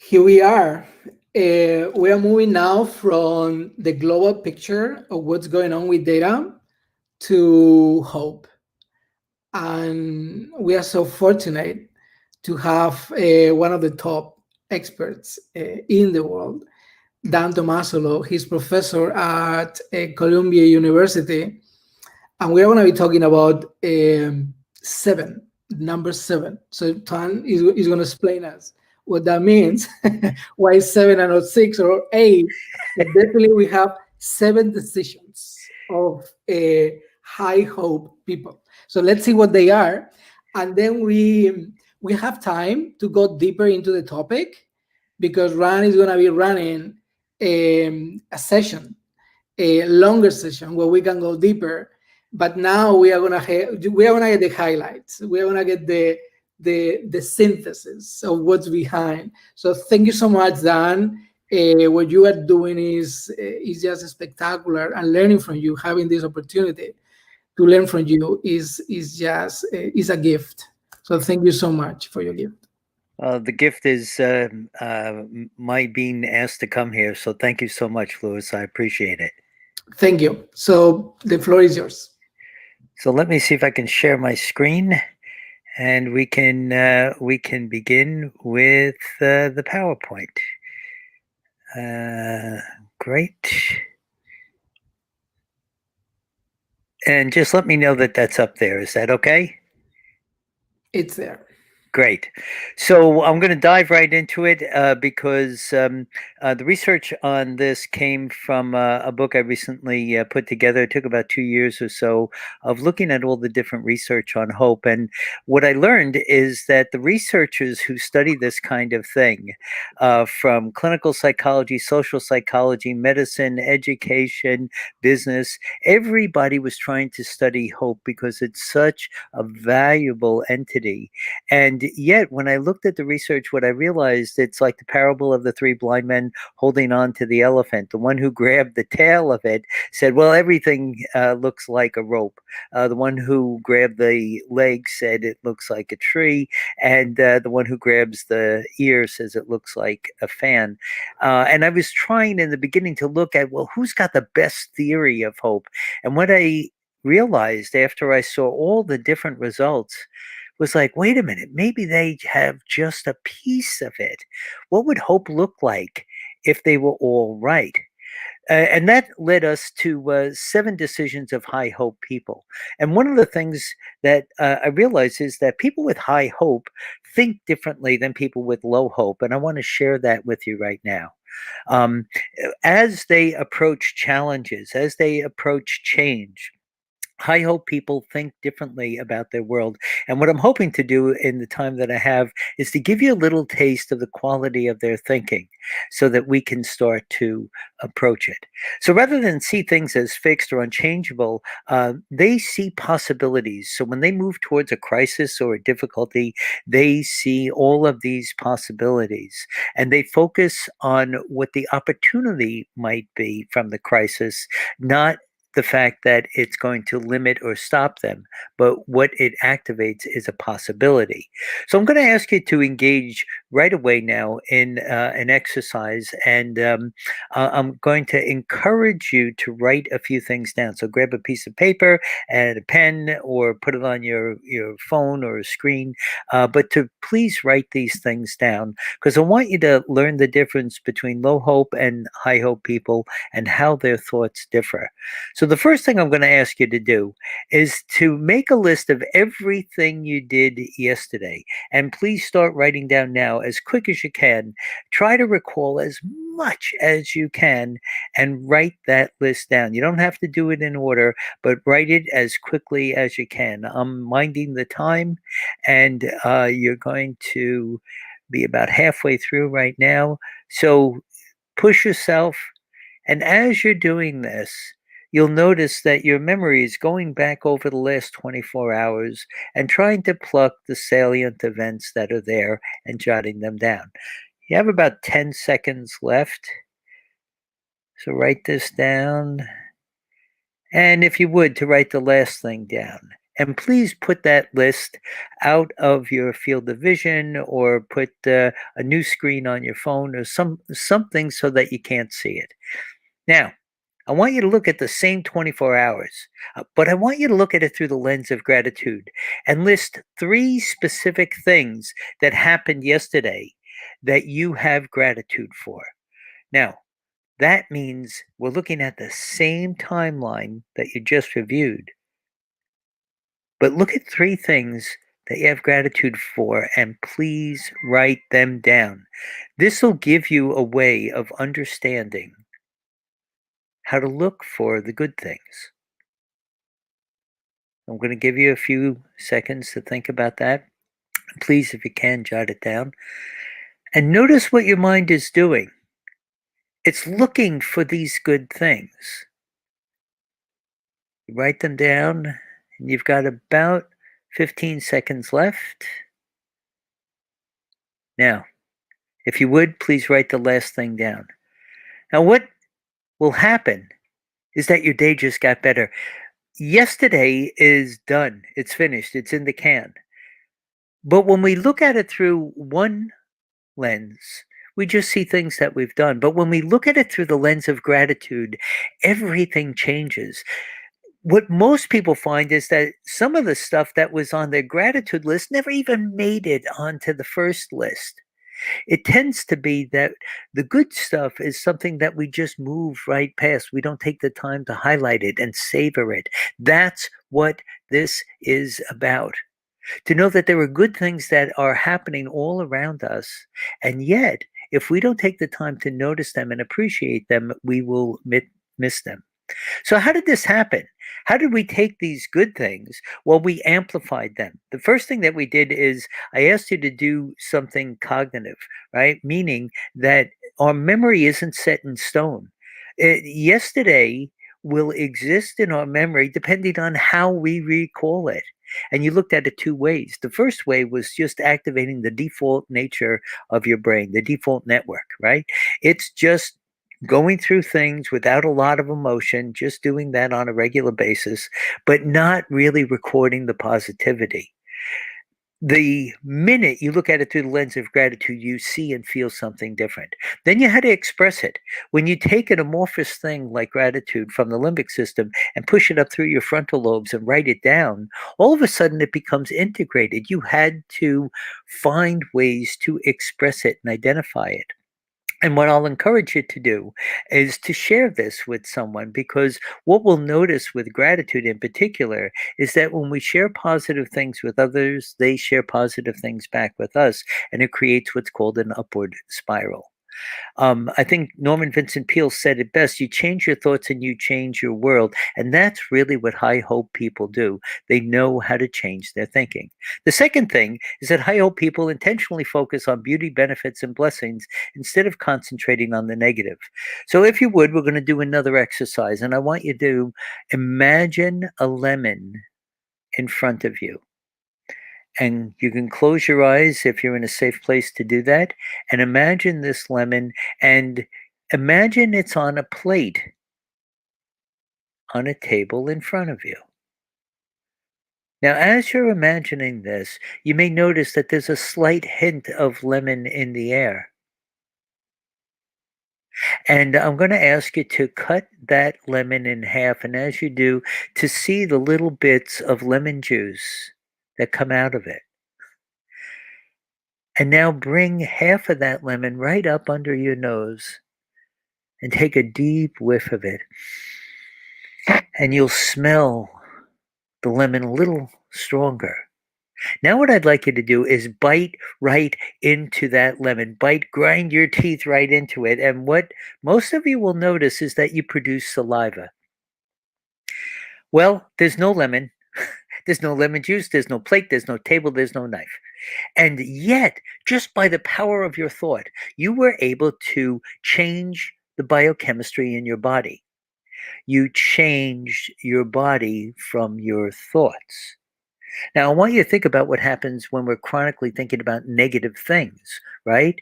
Here we are. We are moving now from the global picture of what's going on with data to hope. And we are so fortunate to have one of the top experts in the world, Dan Tomasulo. He's professor at Columbia University. And we are going to be talking about seven, number seven. So Tan is going to explain us what that means, why seven and not six or eight. But definitely we have seven decisions of high hope people. So let's see what they are. And then we have time to go deeper into the topic because Ran is going to be running a session, a longer session where we can go deeper. But now we are gonna get the highlights. We are gonna get the synthesis of what's behind. So thank you so much, Dan. What you are doing is just spectacular, and learning from you, having this opportunity to learn from you is a gift. So thank you so much for your gift. The gift is my being asked to come here. So thank you so much, Louis. I appreciate it. Thank you. So the floor is yours. So let me see if I can share my screen, and we can begin with the PowerPoint. Great. And just let me know that that's up there. Is that okay? It's there. Great. So I'm going to dive right into it because the research on this came from a book I recently put together. It took about 2 years or so of looking at all the different research on hope. And what I learned is that the researchers who study this kind of thing, from clinical psychology, social psychology, medicine, education, business, everybody was trying to study hope because it's such a valuable entity. And yet, when I looked at the research, what I realized, it's like the parable of the three blind men holding on to the elephant. The one who grabbed the tail of it said, well, everything looks like a rope. The one who grabbed the leg said it looks like a tree. And the one who grabs the ear says it looks like a fan. And I was trying in the beginning to look at, well, who's got the best theory of hope? And what I realized after I saw all the different results was like, wait a minute, maybe they have just a piece of it. What would hope look like if they were all right? And that led us to 7 decisions of high hope people. And one of the things that I realized is that people with high hope think differently than people with low hope. And I want to share that with you right now. Um, as they approach challenges, as they approach change, high hope people think differently about their world. And what I'm hoping to do in the time that I have is to give you a little taste of the quality of their thinking so that we can start to approach it. So rather than see things as fixed or unchangeable, they see possibilities. So when they move towards a crisis or a difficulty, they see all of these possibilities and they focus on what the opportunity might be from the crisis, not the fact that it's going to limit or stop them, but what it activates is a possibility. So I'm going to ask you to engage right away now in an exercise, and I'm going to encourage you to write a few things down. So grab a piece of paper and a pen, or put it on your phone or a screen, but to please write these things down, because I want you to learn the difference between low hope and high hope people and how their thoughts differ. So the first thing I'm going to ask you to do is to make a list of everything you did yesterday. And please start writing down now as quick as you can. Try to recall as much as you can and write that list down. You don't have to do it in order, but write it as quickly as you can. I'm minding the time, and you're going to be about halfway through right now. So push yourself. And as you're doing this, you'll notice that your memory is going back over the last 24 hours and trying to pluck the salient events that are there and jotting them down. You have about 10 seconds left. So write this down. And if you would, to write the last thing down. And please put that list out of your field of vision, or put a new screen on your phone, or something so that you can't see it. Now, I want you to look at the same 24 hours, but I want you to look at it through the lens of gratitude and list 3 specific things that happened yesterday that you have gratitude for. Now, that means we're looking at the same timeline that you just reviewed, but look at 3 things that you have gratitude for, and please write them down. This will give you a way of understanding how to look for the good things. I'm going to give you a few seconds to think about that. Please, if you can, jot it down. And notice what your mind is doing. It's looking for these good things. You write them down, and you've got about 15 seconds left. Now, if you would, please write the last thing down. Now, what will happen is that your day just got better. Yesterday is done. It's finished. It's in the can. But when we look at it through one lens, we just see things that we've done. But when we look at it through the lens of gratitude, everything changes. What most people find is that some of the stuff that was on their gratitude list never even made it onto the first list. It tends to be that the good stuff is something that we just move right past. We don't take the time to highlight it and savor it. That's what this is about. To know that there are good things that are happening all around us, and yet, if we don't take the time to notice them and appreciate them, we will miss them. So, how did this happen? How did we take these good things? Well, we amplified them. The first thing that we did is I asked you to do something cognitive, right? Meaning that our memory isn't set in stone. Yesterday will exist in our memory depending on how we recall it. And you looked at it 2 ways. The first way was just activating the default nature of your brain, the default network, right? It's just going through things without a lot of emotion, just doing that on a regular basis, but not really recording the positivity. The minute you look at it through the lens of gratitude, you see and feel something different. Then you had to express it. When you take an amorphous thing like gratitude from the limbic system and push it up through your frontal lobes and write it down, all of a sudden it becomes integrated. You had to find ways to express it and identify it. And what I'll encourage you to do is to share this with someone, because what we'll notice with gratitude in particular is that when we share positive things with others, they share positive things back with us, and it creates what's called an upward spiral. I think Norman Vincent Peale said it best: you change your thoughts and you change your world. And that's really what high hope people do. They know how to change their thinking. The second thing is that high hope people intentionally focus on beauty, benefits, and blessings instead of concentrating on the negative. So, if you would, we're going to do another exercise, and I want you to imagine a lemon in front of you. And you can close your eyes if you're in a safe place to do that. And imagine this lemon, and imagine it's on a plate on a table in front of you. Now, as you're imagining this, you may notice that there's a slight hint of lemon in the air. And I'm going to ask you to cut that lemon in half. And as you do, to see the little bits of lemon juice that come out of it. And now bring half of that lemon right up under your nose and take a deep whiff of it. And you'll smell the lemon a little stronger. Now, what I'd like you to do is bite right into that lemon. Grind your teeth right into it. And what most of you will notice is that you produce saliva. Well, there's no lemon. There's no lemon juice. There's no plate. There's no table. There's no knife. And yet, just by the power of your thought, you were able to change the biochemistry in your body. You changed your body from your thoughts. Now, I want you to think about what happens when we're chronically thinking about negative things, right?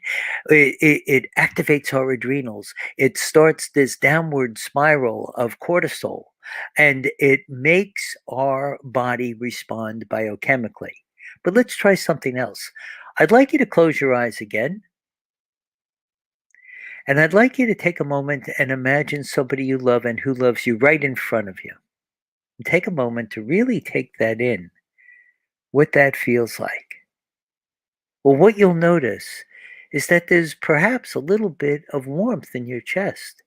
It activates our adrenals. It starts this downward spiral of cortisol, and it makes our body respond biochemically. But let's try something else. I'd like you to close your eyes again, and I'd like you to take a moment and imagine somebody you love and who loves you right in front of you. And take a moment to really take that in, what that feels like. Well, what you'll notice is that there's perhaps a little bit of warmth in your chest.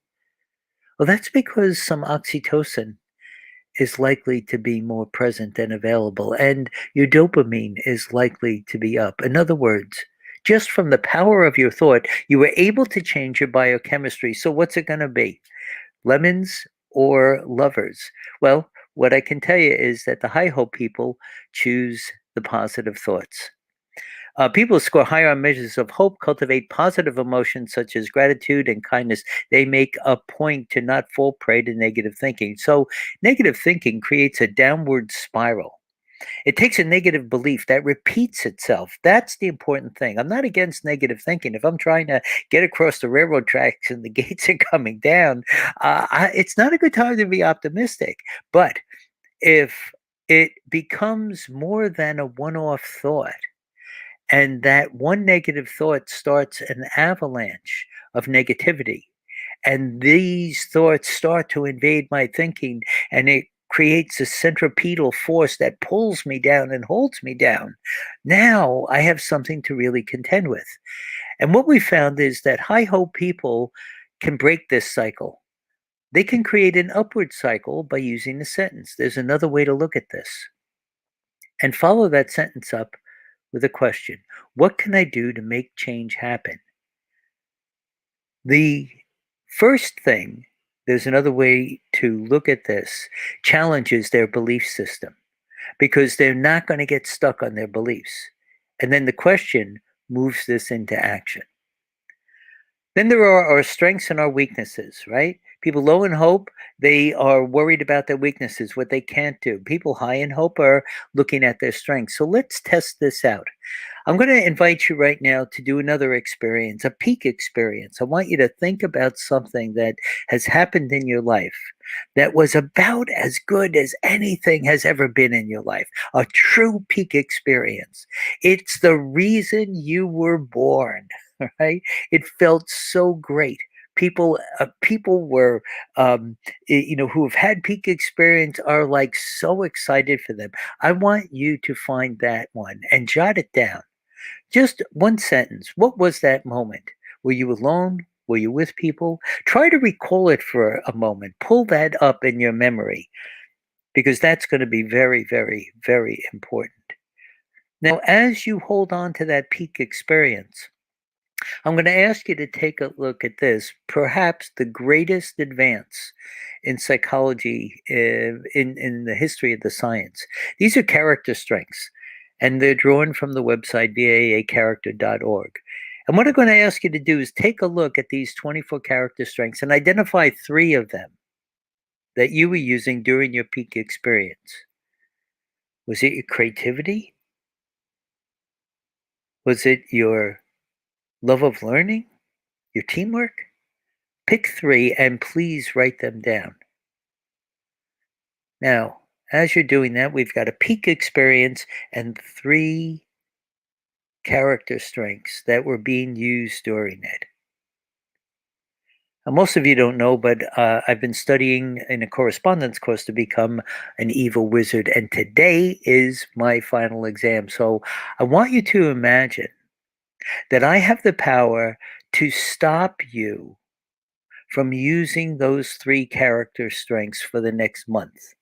Well, that's because some oxytocin is likely to be more present and available, and your dopamine is likely to be up. In other words, just from the power of your thought, you were able to change your biochemistry. So, what's it going to be? Lemons or lovers? Well, what I can tell you is that the high hope people choose the positive thoughts. People who score higher on measures of hope cultivate positive emotions such as gratitude and kindness. They make a point to not fall prey to negative thinking. So, negative thinking creates a downward spiral. It takes a negative belief that repeats itself. That's the important thing. I'm not against negative thinking. If I'm trying to get across the railroad tracks and the gates are coming down, it's not a good time to be optimistic. But if it becomes more than a one off thought, and that one negative thought starts an avalanche of negativity. And these thoughts start to invade my thinking, and it creates a centripetal force that pulls me down and holds me down. Now I have something to really contend with. And what we found is that high hope people can break this cycle. They can create an upward cycle by using a sentence. There's another way to look at this. And follow that sentence up with a question. What can I do to make change happen? The first thing, there's another way to look at this, challenges their belief system because they're not going to get stuck on their beliefs. And then the question moves this into action. Then there are our strengths and our weaknesses, right? People low in hope, they are worried about their weaknesses, what they can't do. People high in hope are looking at their strengths. So let's test this out. I'm going to invite you right now to do another experience, a peak experience. I want you to think about something that has happened in your life that was about as good as anything has ever been in your life, a true peak experience. It's the reason you were born, right? It felt so great. People were, who have had peak experience are like so excited for them. I want you to find that one and jot it down. Just one sentence. What was that moment? Were you alone? Were you with people? Try to recall it for a moment. Pull that up in your memory because that's going to be very, very, very important. Now, as you hold on to that peak experience, I'm going to ask you to take a look at this, perhaps the greatest advance in psychology in the history of the science. These are character strengths, and they're drawn from the website vaacharacter.org. And what I'm going to ask you to do is take a look at these 24 character strengths and identify 3 of them that you were using during your peak experience. Was it your creativity? Was it your love of learning? Your teamwork? Pick 3 and please write them down. Now, as you're doing that, we've got a peak experience and 3 character strengths that were being used during it. Now, most of you don't know, but I've been studying in a correspondence course to become an evil wizard, and today is my final exam. So I want you to imagine that I have the power to stop you from using those 3 character strengths for the next month.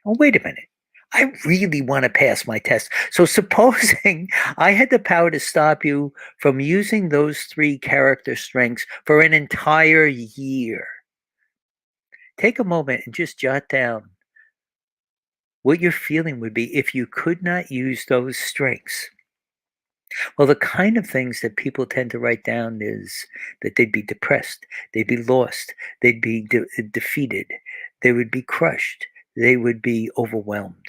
Oh, wait a minute. I really want to pass my test. So, supposing I had the power to stop you from using those 3 character strengths for an entire year, take a moment and just jot down what your feeling would be if you could not use those strengths. Well, the kind of things that people tend to write down is that they'd be depressed, they'd be lost, they'd be defeated, they would be crushed, they would be overwhelmed.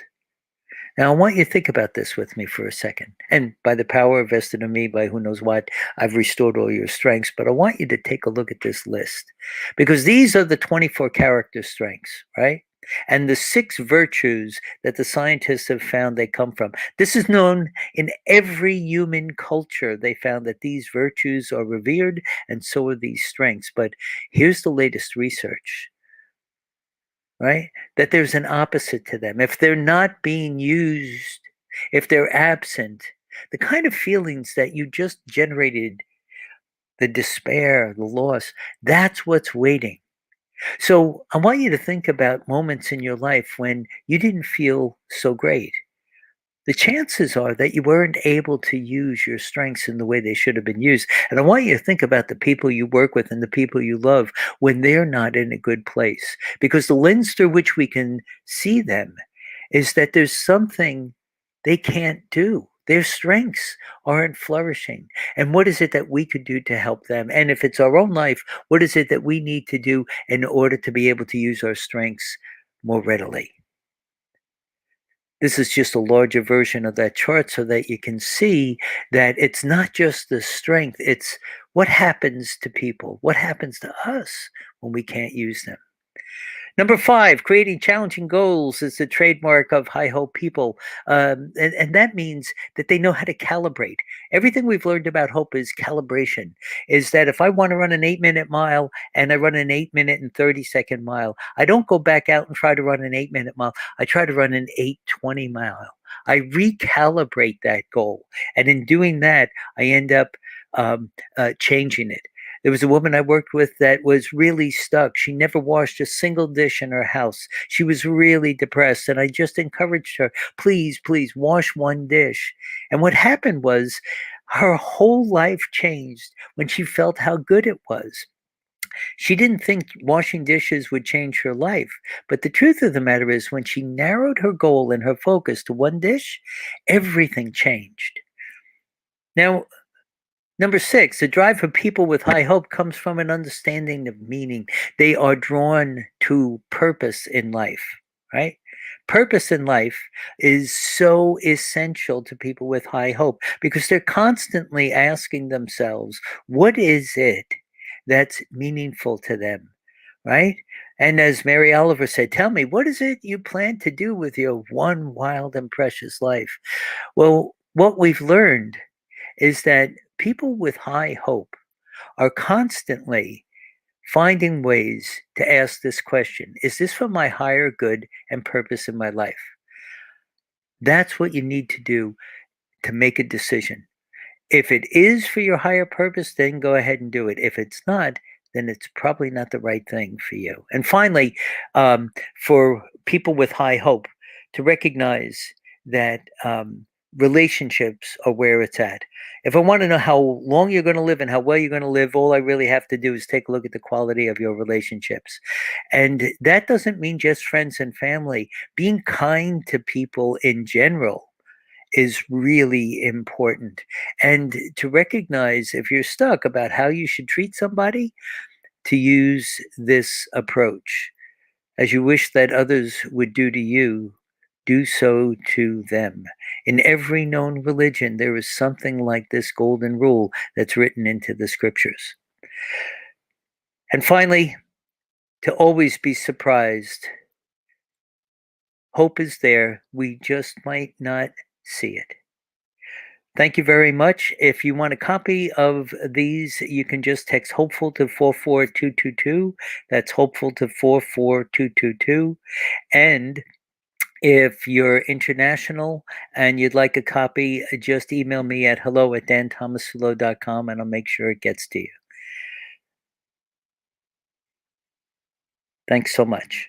Now, I want you to think about this with me for a second. And by the power vested in me, by who knows what, I've restored all your strengths. But I want you to take a look at this list because these are the 24 character strengths, right? And the six virtues that the scientists have found they come from. This is known in every human culture. They found that these virtues are revered and so are these strengths. But here's the latest research, right? That there's an opposite to them. If they're not being used, if they're absent, the kind of feelings that you just generated, the despair, the loss, that's what's waiting. So I want you to think about moments in your life when you didn't feel so great. The chances are that you weren't able to use your strengths in the way they should have been used. And I want you to think about the people you work with and the people you love when they're not in a good place. Because the lens through which we can see them is that there's something they can't do. Their strengths aren't flourishing. And what is it that we could do to help them? And if it's our own life, what is it that we need to do in order to be able to use our strengths more readily? This is just a larger version of that chart so that you can see that it's not just the strength, it's what happens to people, what happens to us when we can't use them. Number five, creating challenging goals is the trademark of high hope people. And that means that they know how to calibrate. Everything we've learned about hope is calibration, is that if I want to run an 8-minute mile and I run an 8-minute and 30-second mile, I don't go back out and try to run an 8-minute mile. I try to run an 8:20 mile. I recalibrate that goal. And in doing that, I end up changing it. There was a woman I worked with that was really stuck. She never washed a single dish in her house. She was really depressed. And I just encouraged her, please, please wash one dish. And what happened was her whole life changed when she felt how good it was. She didn't think washing dishes would change her life. But the truth of the matter is, when she narrowed her goal and her focus to one dish, everything changed. Now, number six, the drive for people with high hope comes from an understanding of meaning. They are drawn to purpose in life, right? Purpose in life is so essential to people with high hope because they're constantly asking themselves, what is it that's meaningful to them, right? And as Mary Oliver said, tell me, what is it you plan to do with your one wild and precious life? Well, what we've learned is that people with high hope are constantly finding ways to ask this question: is this for my higher good and purpose in my life? That's what you need to do to make a decision. If it is for your higher purpose, then go ahead and do it. If it's not, then it's probably not the right thing for you. And finally, for people with high hope, to recognize that relationships are where it's at. If I want to know how long you're going to live and how well you're going to live, all I really have to do is take a look at the quality of your relationships. And that doesn't mean just friends and family. Being kind to people in general is really important. And to recognize if you're stuck about how you should treat somebody, to use this approach. As you wish that others would do to you, do so to them. In every known religion, there is something like this golden rule that's written into the scriptures. And finally, to always be surprised. Hope is there. We just might not see it. Thank you very much. If you want a copy of these, you can just text hopeful to 44222. That's hopeful to 44222. And if you're international and you'd like a copy, just email me at hello@dantomasulo.com and I'll make sure it gets to you. Thanks so much.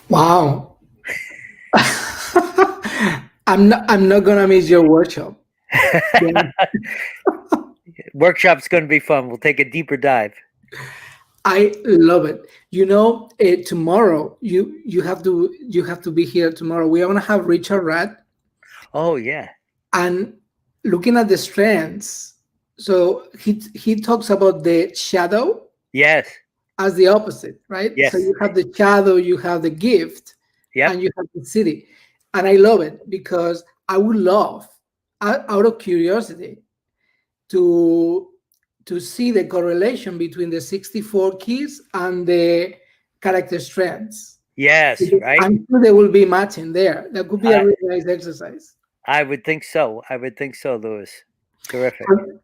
Wow. I'm not gonna miss your workshop. Yeah. Workshop's going to be fun. We'll take a deeper dive. I love it. Tomorrow you have to be here tomorrow. We are gonna have Richard Radd, Oh yeah. and looking at the strands. So he talks about the shadow Yes. as the opposite, right? So Yes. you have the shadow, you have the gift, and Yep. you have the city. And I love it because I would love, out of curiosity, to to see the correlation between the 64 keys and the character strands. Yes. Because Right. I'm sure they will be matching there. That could be a I really nice exercise. I would think so. I would think so, Louis. Terrific. Um,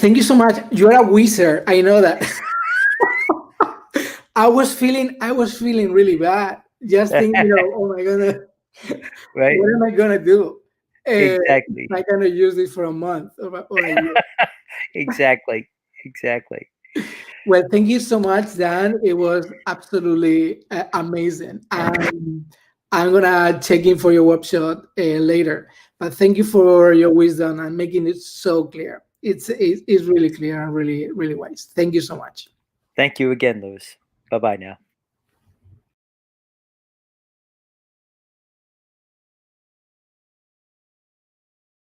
Thank you so much. You're a wizard. I know that. I was feeling really bad. Just thinking, oh my goodness, Right. what am I gonna do? Exactly. I gonna use this for a month or a year. Exactly. Exactly. Well, thank you so much, Dan. It was absolutely amazing. I'm gonna check in for your workshop later. But thank you for your wisdom and making it so clear. It's really clear and really really wise. Thank you so much. Thank you again, Louis. Bye bye now.